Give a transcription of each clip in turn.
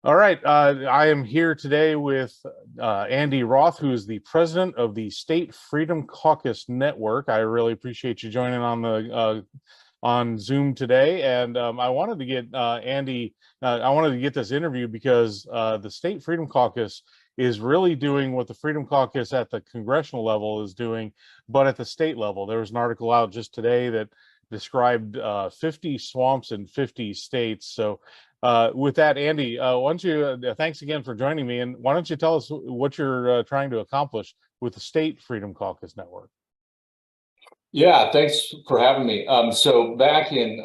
All right. I am here today with Andy Roth, who is the president of the State Freedom Caucus Network. I really appreciate you joining on the on Zoom today. And I wanted to get Andy. I wanted to get this interview because the State Freedom Caucus is really doing what the Freedom Caucus at the congressional level is doing, but at the state level. There was an article out just today that described 50 swamps in 50 states. So with that, Andy, why don't you, thanks again for joining me. And why don't you tell us what you're trying to accomplish with the State Freedom Caucus Network? Yeah, thanks for having me. So back in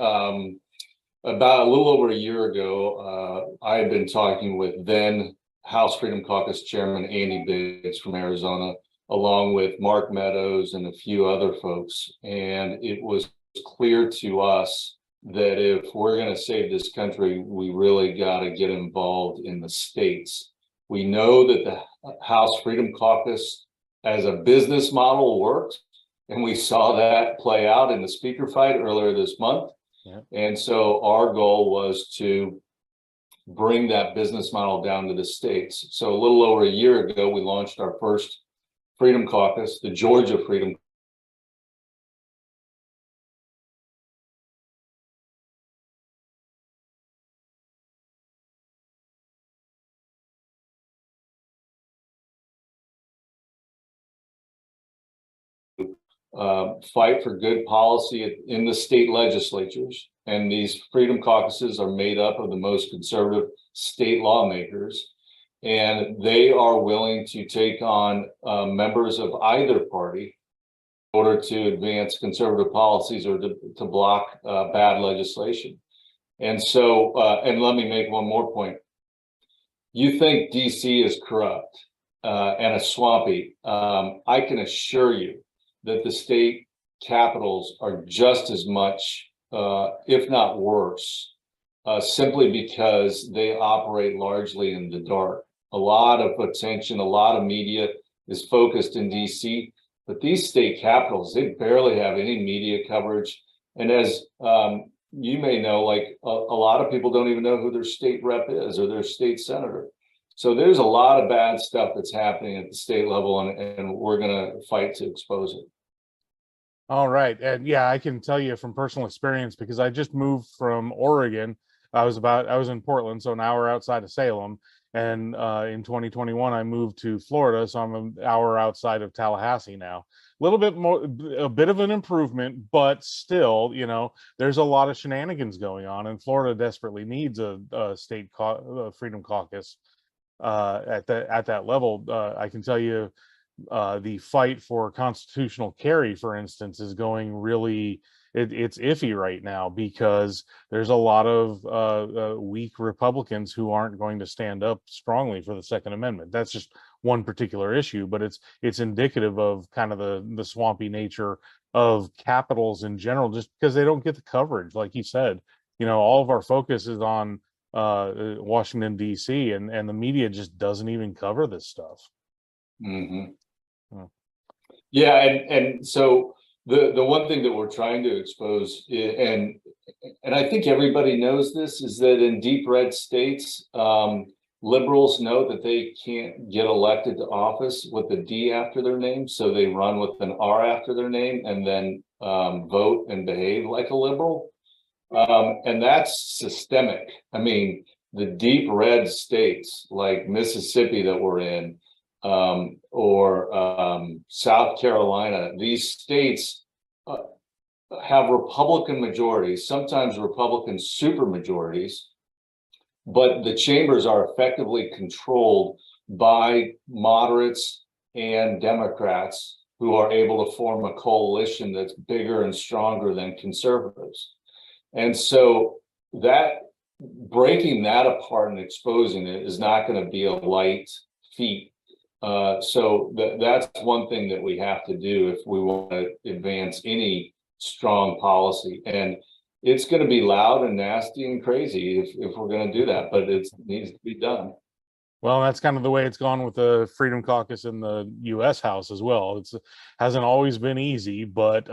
about a little over a year ago, I had been talking with then House Freedom Caucus Chairman Andy Biggs from Arizona, along with Mark Meadows and a few other folks. And it was clear to us that if we're going to save this country, we really got to get involved in the states. We know that the House Freedom Caucus as a business model works. And we saw that play out in the speaker fight earlier this month. Yeah. And so our goal was to bring that business model down to the states. So a little over a year ago, we launched our first Freedom Caucus, the Georgia Freedom fight for good policy in the state legislatures. And these freedom caucuses are made up of the most conservative state lawmakers. And they are willing to take on members of either party in order to advance conservative policies or to block bad legislation. And so, and let me make one more point. You think DC is corrupt and a swampy. I can assure you that the state capitals are just as much, if not worse, simply because they operate largely in the dark. A lot of attention, a lot of media is focused in DC, but these state capitals, they barely have any media coverage. And as you may know, like a lot of people don't even know who their state rep is or their state senator. So there's a lot of bad stuff that's happening at the state level, and we're going to fight to expose it. All right. And yeah, I can tell you from personal experience because I just moved from Oregon. I was in Portland, so an hour outside of Salem. And in 2021, I moved to Florida, so I'm an hour outside of Tallahassee now. A little bit more, a bit of an improvement, but still, there's a lot of shenanigans going on, and Florida desperately needs a state freedom caucus at that level. I can tell you the fight for constitutional carry, for instance, is going really, it's iffy right now because there's a lot of weak Republicans who aren't going to stand up strongly for the Second Amendment. That's just one particular issue, but it's indicative of kind of the swampy nature of capitals in general, just because they don't get the coverage. Like you said, all of our focus is on Washington, D.C., and the media just doesn't even cover this stuff. Mm-hmm. Yeah, and so the one thing that we're trying to expose, and I think everybody knows this, is that in deep red states, liberals know that they can't get elected to office with a D after their name, so they run with an R after their name and then vote and behave like a liberal, and that's systemic. I mean, the deep red states like Mississippi that we're in, or South Carolina, these states have Republican majorities, sometimes Republican supermajorities, but the chambers are effectively controlled by moderates and Democrats who are able to form a coalition that's bigger and stronger than conservatives. And so that breaking that apart and exposing it is not going to be a light feat. So that's one thing that we have to do if we want to advance any strong policy. And it's going to be loud and nasty and crazy if we're going to do that, but it needs to be done. Well, that's kind of the way it's gone with the Freedom Caucus in the U.S. House as well. It hasn't always been easy, but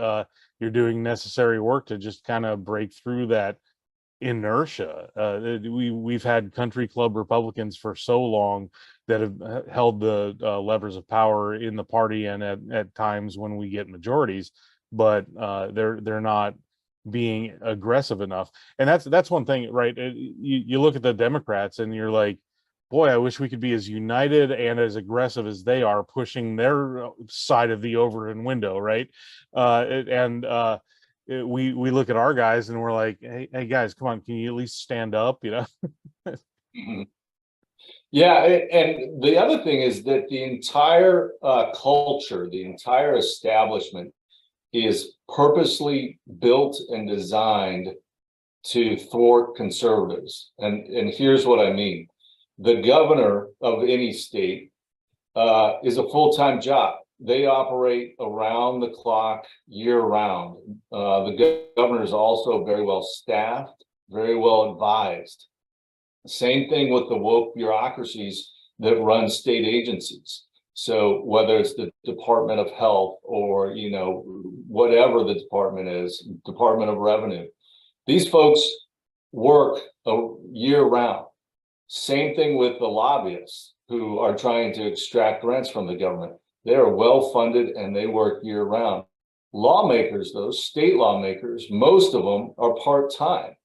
you're doing necessary work to just kind of break through that inertia. We've had country club Republicans for so long that have held the levers of power in the party, and at times when we get majorities, but they're not being aggressive enough. And that's one thing, right? You look at the Democrats and you're like, boy, I wish we could be as united and as aggressive as they are pushing their side of the Overton window, right? We look at our guys and we're like, hey guys, come on, can you at least stand up, you know? Mhm. Yeah, and the other thing is that the entire culture, the entire establishment is purposely built and designed to thwart conservatives. And here's what I mean. The governor of any state is a full-time job. They operate around the clock, year round. The governor is also very well staffed, very well advised. Same thing with the woke bureaucracies that run state agencies. So whether it's the Department of Health or, you know, whatever the department is, Department of Revenue, these folks work year round. Same thing with the lobbyists who are trying to extract rents from the government. They are well funded and they work year round. Lawmakers, those state lawmakers, most of them are part-time.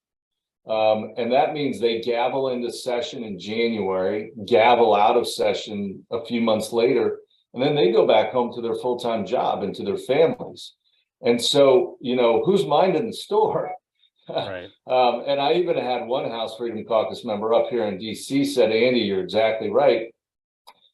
And that means they gavel into session in January, gavel out of session a few months later, and then they go back home to their full-time job and to their families. And so, you know, who's minding the store? Right. And I even had one House Freedom Caucus member up here in DC said, Andy, you're exactly right.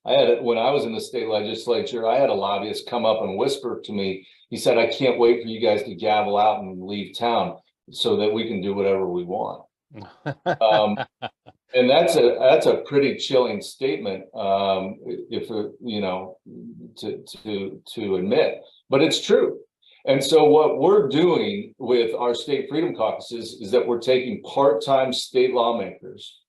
When I was in the state legislature, I had a lobbyist come up and whisper to me. He said, I can't wait for you guys to gavel out and leave town so that we can do whatever we want. And that's a pretty chilling statement, if you know, to admit, but it's true. And so what we're doing with our state freedom caucuses is that we're taking part-time state lawmakers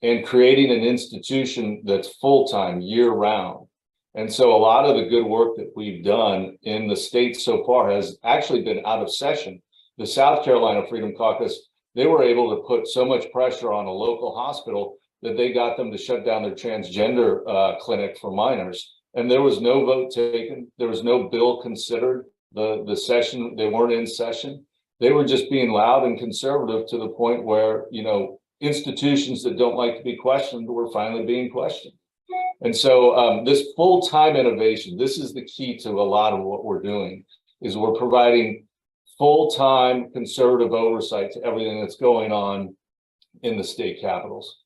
and creating an institution that's full-time year-round. And so a lot of the good work that we've done in the state so far has actually been out of session. The South Carolina Freedom Caucus, they were able to put so much pressure on a local hospital that they got them to shut down their transgender clinic for minors. And there was no vote taken. There was no bill considered. The session, they weren't in session. They were just being loud and conservative to the point where, you know, institutions that don't like to be questioned were finally being questioned. And so this full-time innovation, this is the key to a lot of what we're doing, is we're providing full-time conservative oversight to everything that's going on in the state capitals.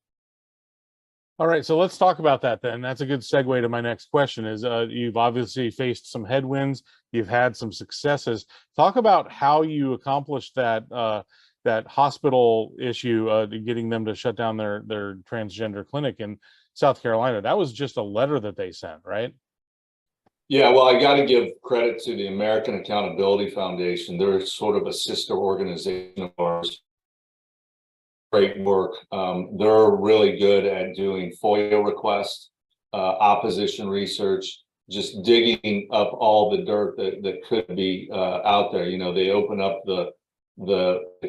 All right, so let's talk about that then. That's a good segue to my next question. Is you've obviously faced some headwinds, you've had some successes. Talk about how you accomplished that that hospital issue, getting them to shut down their transgender clinic in South Carolina. That was just a letter that they sent, right? Yeah, well, I got to give credit to the American Accountability Foundation. They're sort of a sister organization of ours. Great work. They're really good at doing FOIA requests, opposition research, just digging up all the dirt that could be out there. You know, they open up the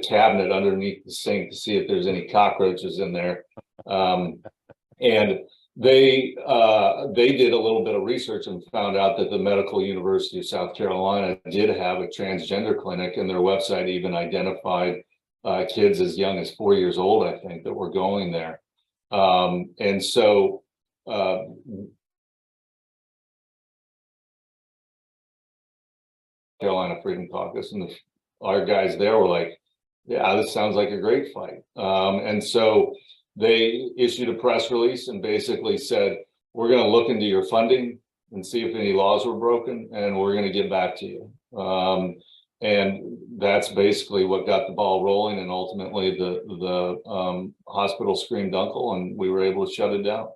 cabinet underneath the sink to see if there's any cockroaches in there. And they did a little bit of research and found out that the Medical University of South Carolina did have a transgender clinic, and their website even identified kids as young as 4 years old, I think, that were going there. And so Carolina Freedom Caucus and our guys there were like, yeah, this sounds like a great fight. And so they issued a press release and basically said, we're going to look into your funding and see if any laws were broken, and we're going to get back to you. And that's basically what got the ball rolling. And ultimately the hospital screamed uncle, and we were able to shut it down.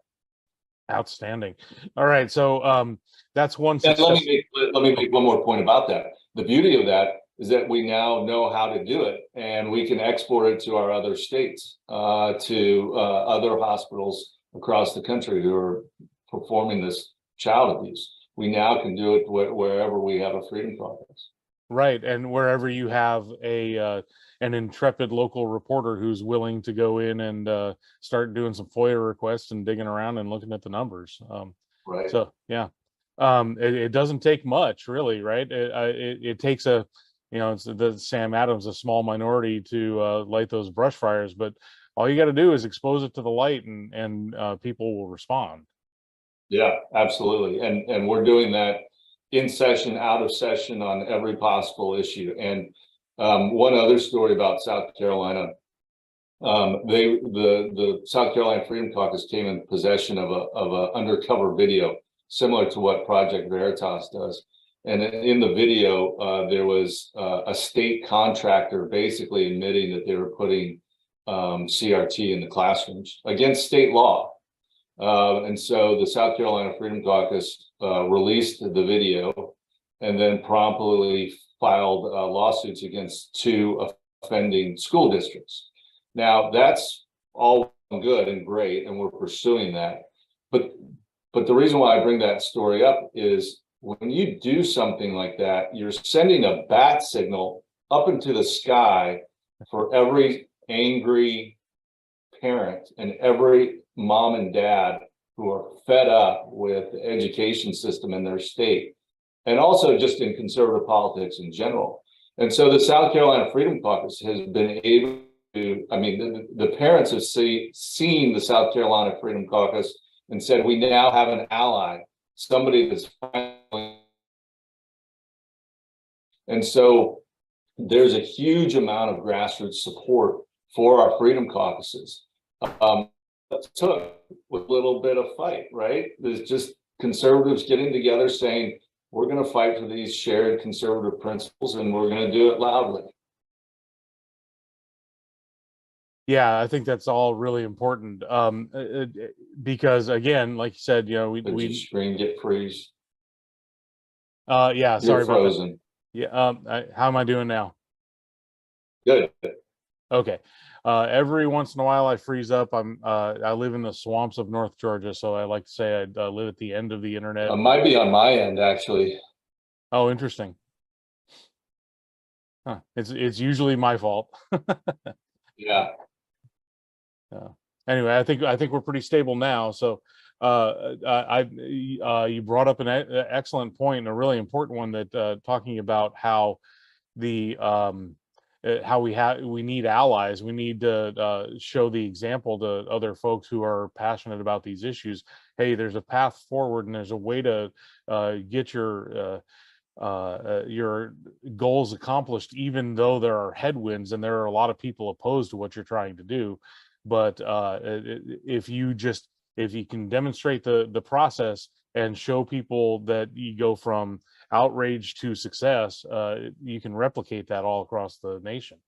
Outstanding. All right. So that's one And success. let me make one more point about that. The beauty of that is that we now know how to do it, and we can export it to our other states, to other hospitals across the country who are performing this child abuse. We now can do it wherever we have a freedom caucus. Right, and wherever you have a an intrepid local reporter who's willing to go in and start doing some FOIA requests and digging around and looking at the numbers. Right. So yeah, it doesn't take much, really, right? It takes a, you know, it's the Sam Adams, a small minority to light those brush fires, but all you got to do is expose it to the light, and people will respond. Yeah, absolutely. And we're doing that in session, out of session on every possible issue. And one other story about South Carolina. The South Carolina Freedom Caucus came in possession of a undercover video similar to what Project Veritas does. And in the video, there was a state contractor basically admitting that they were putting CRT in the classrooms against state law. And so the South Carolina Freedom Caucus released the video and then promptly filed lawsuits against two offending school districts. Now that's all good and great, and we're pursuing that. But the reason why I bring that story up is when you do something like that, you're sending a bat signal up into the sky for every angry parent and every mom and dad who are fed up with the education system in their state, and also just in conservative politics in general. And so the South Carolina Freedom Caucus has been able to, I mean, the parents have seen the South Carolina Freedom Caucus and said, we now have an ally, somebody that's finally. And so there's a huge amount of grassroots support for our freedom caucuses. It took with a little bit of fight, right? There's just conservatives getting together saying, we're going to fight for these shared conservative principles, and we're going to do it loudly. Yeah, I think that's all really important, because again, like you said, you know, Did your screen get freeze? Yeah, You're sorry about that. frozen. Yeah, how am I doing now? Good. Okay. Every once in a while I freeze up. I live in the swamps of North Georgia, so I like to say I live at the end of the internet. Might be on my end, actually. Oh, interesting. Huh. It's usually my fault. Yeah. Anyway, I think we're pretty stable now. So you brought up an excellent point, and a really important one, that talking about how the how we need allies. We need to show the example to other folks who are passionate about these issues. Hey, there's a path forward, and there's a way to get your goals accomplished, even though there are headwinds and there are a lot of people opposed to what you're trying to do. But if you can demonstrate the process and show people that you go from outrage to success, you can replicate that all across the nation.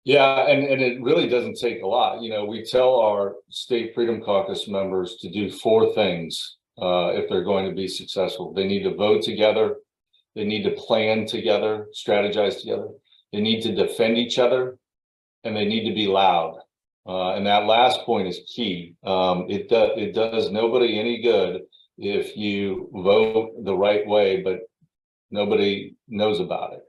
Yeah, and it really doesn't take a lot. You know, we tell our state Freedom Caucus members to do four things if they're going to be successful. They need to vote together. They need to plan together, strategize together. They need to defend each other, and they need to be loud. And that last point is key. It does nobody any good if you vote the right way, but nobody knows about it.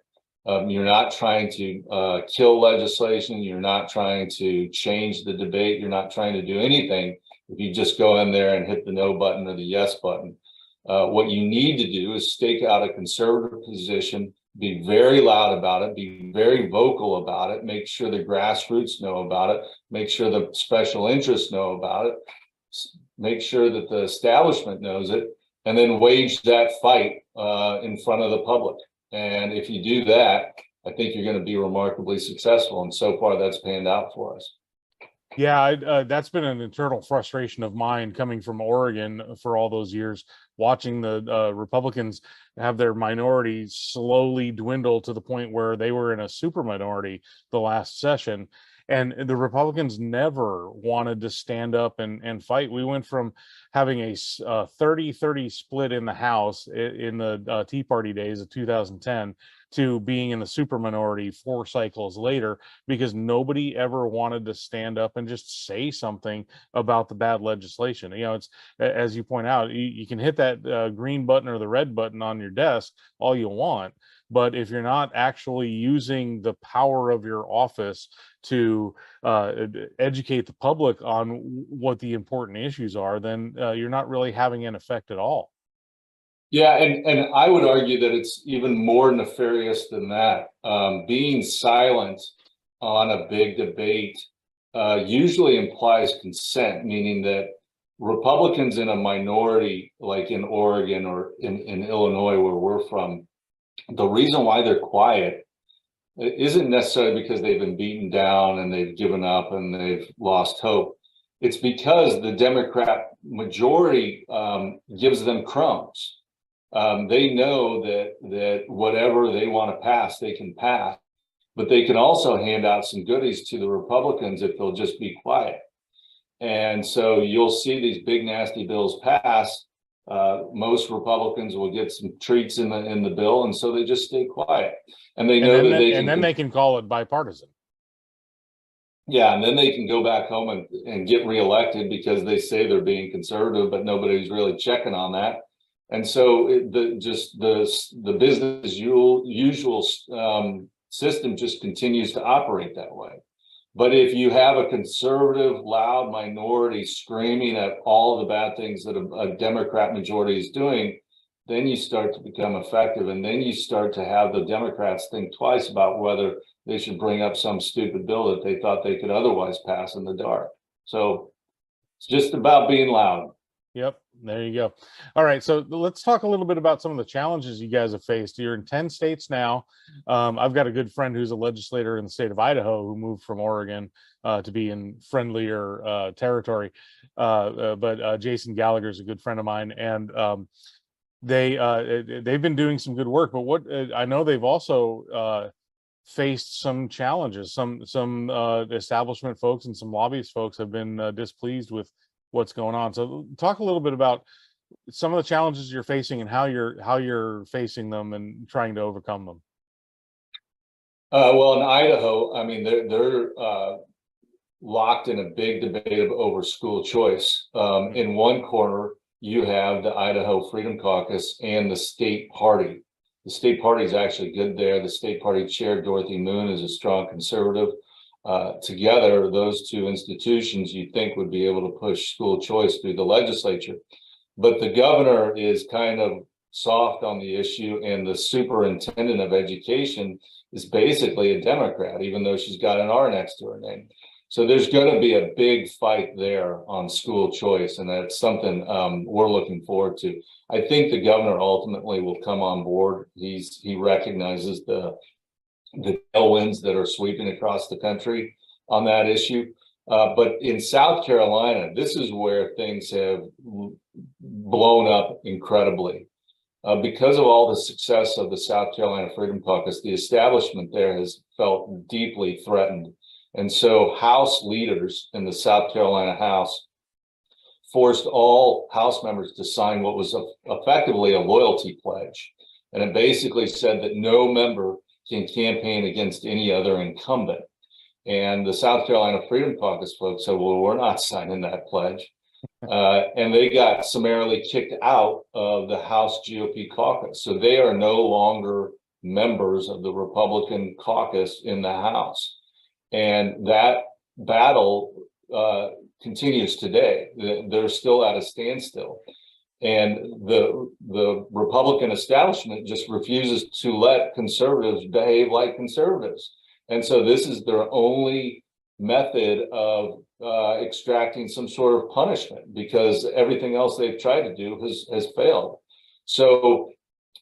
You're not trying to kill legislation. You're not trying to change the debate. You're not trying to do anything if you just go in there and hit the no button or the yes button. What you need to do is stake out a conservative position, be very loud about it, be very vocal about it, make sure the grassroots know about it, make sure the special interests know about it, make sure that the establishment knows it, and then wage that fight in front of the public. And if you do that, I think you're going to be remarkably successful. And so far, that's panned out for us. Yeah, that's been an internal frustration of mine, coming from Oregon for all those years, watching the Republicans have their minority slowly dwindle to the point where they were in a super minority the last session. And the Republicans never wanted to stand up and fight. We went from having a 30-30 split in the House in the Tea Party days of 2010 to being in the super minority 4 cycles later, because nobody ever wanted to stand up and just say something about the bad legislation. It's, as you point out, you can hit that green button or the red button on your desk all you want, but if you're not actually using the power of your office to educate the public on what the important issues are, then you're not really having an effect at all. Yeah, and I would argue that it's even more nefarious than that. Being silent on a big debate usually implies consent, meaning that Republicans in a minority, like in Oregon or in Illinois, where we're from, the reason why they're quiet isn't necessarily because they've been beaten down and they've given up and they've lost hope. It's because the Democrat majority gives them crumbs. They know that whatever they want to pass, they can pass, but they can also hand out some goodies to the Republicans if they'll just be quiet. And so you'll see these big nasty bills pass. Most Republicans will get some treats in the bill, and so they just stay quiet. And they know that they can, and then they can call it bipartisan. Yeah, and then they can go back home and get reelected because they say they're being conservative, but nobody's really checking on that. And so the business usual system just continues to operate that way. But if you have a conservative, loud minority screaming at all the bad things that a Democrat majority is doing, then you start to become effective. And then you start to have the Democrats think twice about whether they should bring up some stupid bill that they thought they could otherwise pass in the dark. So it's just about being loud. Yep, there you go. All right, so let's talk a little bit about some of the challenges you guys have faced. You're in 10 states now. I've got a good friend who's a legislator in the state of Idaho who moved from Oregon to be in friendlier territory. But Jason Gallagher is a good friend of mine, and they've been doing some good work. But what I know, they've also faced some challenges. Some establishment folks and some lobbyist folks have been displeased with what's going on. So talk a little bit about some of the challenges you're facing and how you're facing them and trying to overcome them. Well, in Idaho, I mean, they're locked in a big debate over school choice. In one corner, you have the Idaho Freedom Caucus and the state party. The state party is actually good there. The state party chair, Dorothy Moon, is a strong conservative. Together, those two institutions you think would be able to push school choice through the legislature. But the governor is kind of soft on the issue, and the superintendent of education is basically a Democrat, even though she's got an R next to her name. So there's going to be a big fight there on school choice, and that's something we're looking forward to. I think the governor ultimately will come on board. He recognizes the tailwinds that are sweeping across the country on that issue. But in South Carolina, this is where things have blown up incredibly. Because of all the success of the South Carolina Freedom Caucus, the establishment there has felt deeply threatened. And so House leaders in the South Carolina House forced all House members to sign what was effectively a loyalty pledge. And it basically said that no member can campaign against any other incumbent. And the South Carolina Freedom Caucus folks said, well, we're not signing that pledge. And they got summarily kicked out of the House GOP caucus. So they are no longer members of the Republican caucus in the House. And that battle continues today. They're still at a standstill. And the Republican establishment just refuses to let conservatives behave like conservatives. And so this is their only method of extracting some sort of punishment, because everything else they've tried to do has failed. So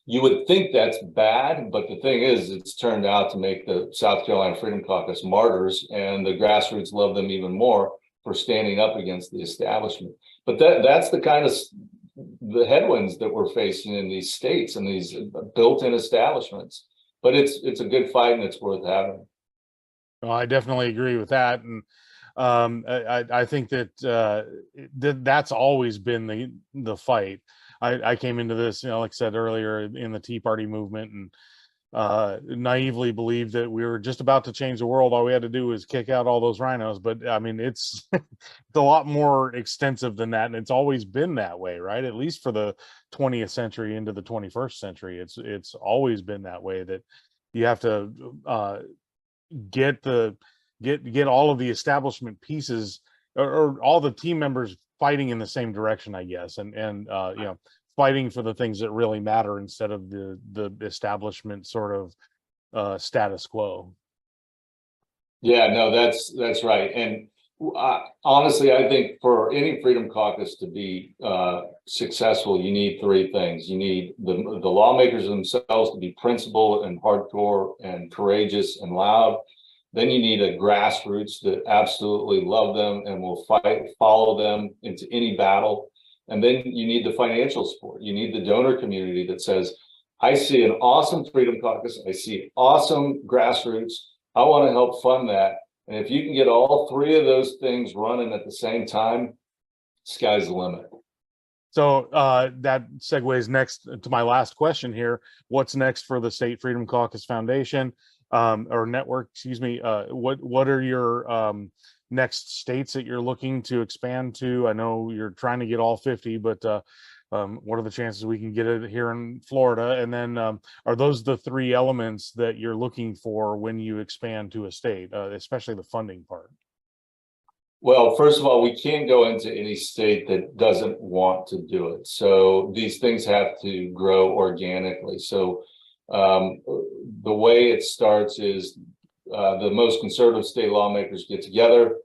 you would think that's bad, but the thing is, it's turned out to make the South Carolina Freedom Caucus martyrs, and the grassroots love them even more for standing up against the establishment. But that's the kind of the headwinds that we're facing in these states and these built-in establishments. But it's a good fight, and it's worth having. Well, I definitely agree with that, and I think that that's always been the fight. I came into this, like I said earlier, in the Tea Party movement, and naively believed that we were just about to change the world. All we had to do was kick out all those rhinos. But I mean, it's it's a lot more extensive than that, and it's always been that way, right? At least for the 20th century into the 21st century, it's always been that way. That you have to get the get all of the establishment pieces, or all the team members fighting in the same direction, I guess, and you know, fighting for the things that really matter instead of the establishment sort of status quo. Yeah, no, that's right. And honestly, I think for any Freedom Caucus to be successful, you need three things. You need the lawmakers themselves to be principled and hardcore and courageous and loud. Then you need a grassroots that absolutely love them and will follow them into any battle. And then you need the financial support. You need the donor community that says, I see an awesome Freedom Caucus. I see awesome grassroots. I want to help fund that. And if you can get all three of those things running at the same time, sky's the limit. So that segues next to my last question here. What's next for the State Freedom Caucus Foundation, or network, excuse me? What are your next states that you're looking to expand to? I know you're trying to get all 50, but what are the chances we can get it here in Florida? And then are those the three elements that you're looking for when you expand to a state, especially the funding part? Well, first of all, we can't go into any state that doesn't want to do it. So these things have to grow organically. So the way it starts is the most conservative state lawmakers get together.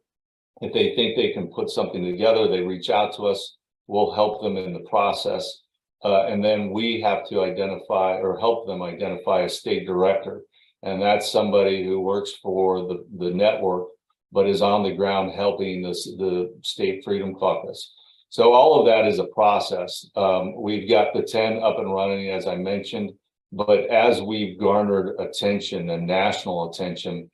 If they think they can put something together, they reach out to us. We'll help them in the process. And then we have to identify or help them identify a state director. And that's somebody who works for the network, but is on the ground helping the State Freedom Caucus. So all of that is a process. We've got the 10 up and running, as I mentioned, but as we've garnered attention and national attention,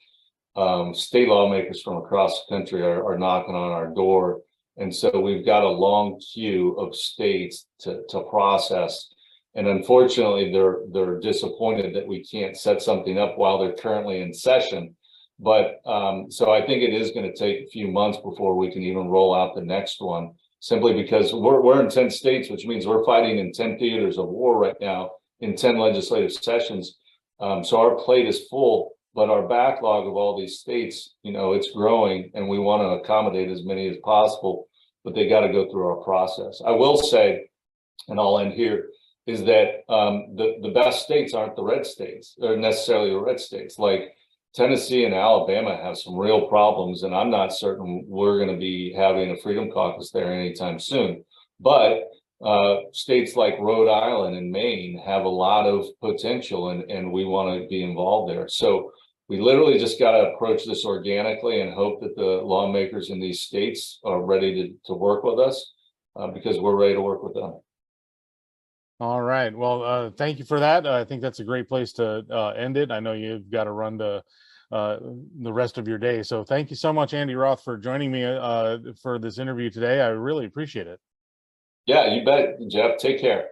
state lawmakers from across the country are knocking on our door. And so we've got a long queue of states to process. And unfortunately, they're disappointed that we can't set something up while they're currently in session. But so I think it is going to take a few months before we can even roll out the next one, simply because we're in 10 states, which means we're fighting in 10 theaters of war right now in 10 legislative sessions. So our plate is full, but our backlog of all these states, you know, it's growing, and we want to accommodate as many as possible, but they got to go through our process. I will say, and I'll end here, is that the best states aren't the red states, or necessarily the red states. Like Tennessee and Alabama have some real problems, and I'm not certain we're going to be having a Freedom Caucus there anytime soon. But states like Rhode Island and Maine have a lot of potential, and we want to be involved there. So we literally just got to approach this organically and hope that the lawmakers in these states are ready to work with us, because we're ready to work with them. All right. Well, thank you for that. I think that's a great place to end it. I know you've got to run to the rest of your day. So thank you so much, Andy Roth, for joining me for this interview today. I really appreciate it. Yeah, you bet, Jeff. Take care.